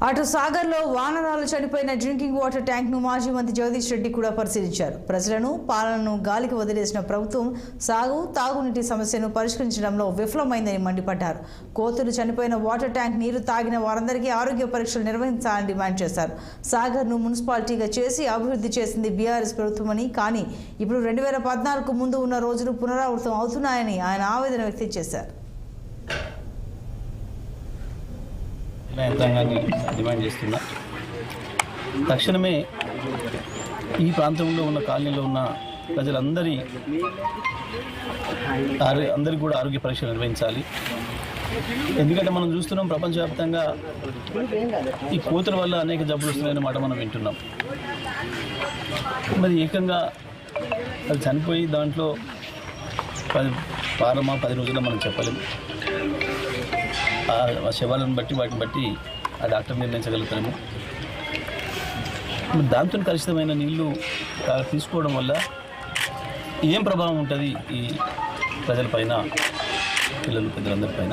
అటు సాగర్లో వానరాలు చనిపోయిన డ్రింకింగ్ వాటర్ ట్యాంక్ను మాజీ మంత్రి జగదీష్ రెడ్డి కూడా పరిశీలించారు. ప్రజలను పాలనను గాలికి వదిలేసిన ప్రభుత్వం తాగునీటి సమస్యను పరిష్కరించడంలో విఫలమైందని మండిపడ్డారు. కోతులు చనిపోయిన వాటర్ ట్యాంక్ నీరు తాగిన వారందరికీ ఆరోగ్య పరీక్షలు నిర్వహించాలని డిమాండ్ చేశారు. సాగర్ను మున్సిపాలిటీగా చేసి అభివృద్ధి చేసింది బీఆర్ఎస్ ప్రభుత్వమని, కానీ ఇప్పుడు 2014 ముందు ఉన్న రోజులు పునరావృతం అవుతున్నాయని ఆయన ఆవేదన వ్యక్తం చేశారు. యంత్రాంగాన్ని డిమాండ్ చేస్తున్నా. తక్షణమే ఈ ప్రాంతంలో ఉన్న కాలనీలో ఉన్న అందరికీ కూడా ఆరోగ్య పరీక్షలు నిర్వహించాలి. ఎందుకంటే మనం చూస్తున్నాం, ప్రపంచవ్యాప్తంగా ఈ కోతుల వల్ల అనేక జబ్బులు వస్తున్నాయన్న మాట మనం వింటున్నాం. మరి ఏకంగా అది చనిపోయి దాంట్లో 10 రోజుల్లో మనం చెప్పలేము. ఆ శవాలను బట్టి వాటిని బట్టి ఆ డాక్టర్ నిర్ణయించగలుగుతాము. దాంతో కలుషితమైన నీళ్లు తీసుకోవడం వల్ల ఏం ప్రభావం ఉంటుంది ఈ ప్రజలపైన, పిల్లలు పెద్దలందరిపైన?